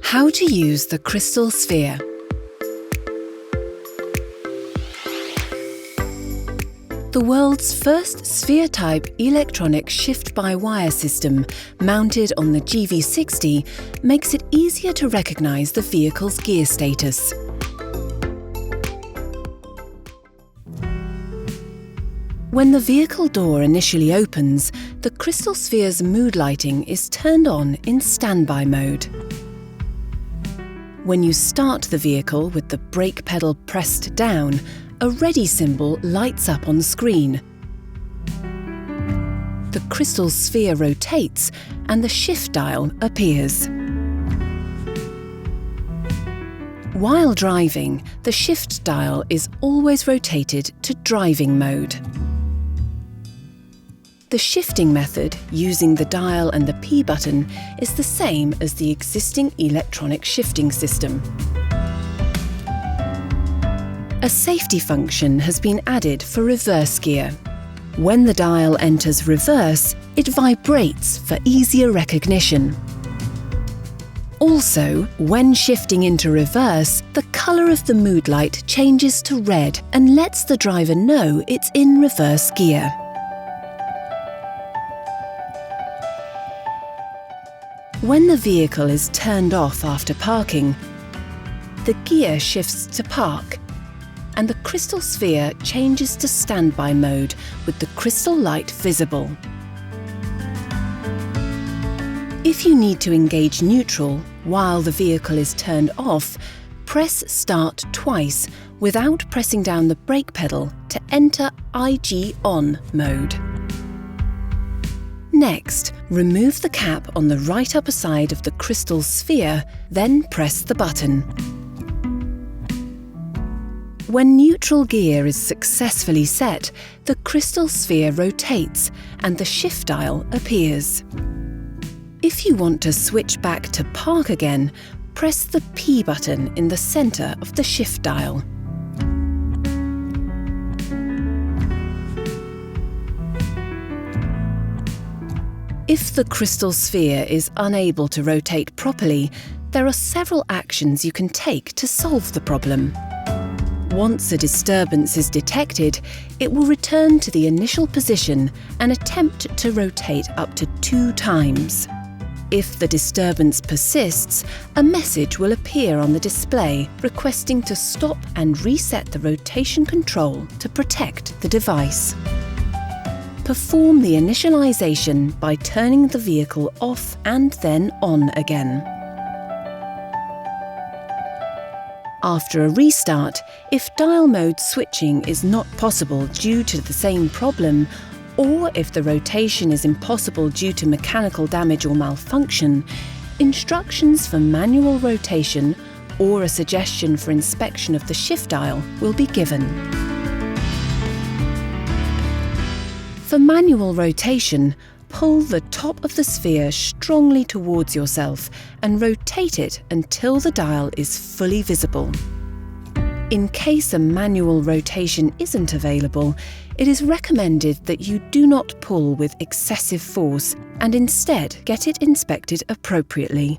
How to use the crystal sphere. The world's first sphere-type electronic shift-by-wire system, mounted on the GV60, makes it easier to recognise the vehicle's gear status. When the vehicle door initially opens, the crystal sphere's mood lighting is turned on in standby mode. When you start the vehicle with the brake pedal pressed down, a ready symbol lights up on screen. The crystal sphere rotates and the shift dial appears. While driving, the shift dial is always rotated to driving mode. The shifting method, using the dial and the P button, is the same as the existing electronic shifting system. A safety function has been added for reverse gear. When the dial enters reverse, it vibrates for easier recognition. Also, when shifting into reverse, the colour of the mood light changes to red and lets the driver know it's in reverse gear. When the vehicle is turned off after parking, the gear shifts to park, and the crystal sphere changes to standby mode with the crystal light visible. If you need to engage neutral while the vehicle is turned off, press Start twice without pressing down the brake pedal to enter IG on mode. Next, remove the cap on the right upper side of the crystal sphere, then press the button. When neutral gear is successfully set, the crystal sphere rotates and the shift dial appears. If you want to switch back to park again, press the P button in the centre of the shift dial. If the crystal sphere is unable to rotate properly, there are several actions you can take to solve the problem. Once a disturbance is detected, it will return to the initial position and attempt to rotate up to 2 times. If the disturbance persists, a message will appear on the display requesting to stop and reset the rotation control to protect the device. Perform the initialization by turning the vehicle off and then on again. After a restart, if dial mode switching is not possible due to the same problem, or if the rotation is impossible due to mechanical damage or malfunction, instructions for manual rotation or a suggestion for inspection of the shift dial will be given. For manual rotation, pull the top of the sphere strongly towards yourself and rotate it until the dial is fully visible. In case a manual rotation isn't available, it is recommended that you do not pull with excessive force and instead get it inspected appropriately.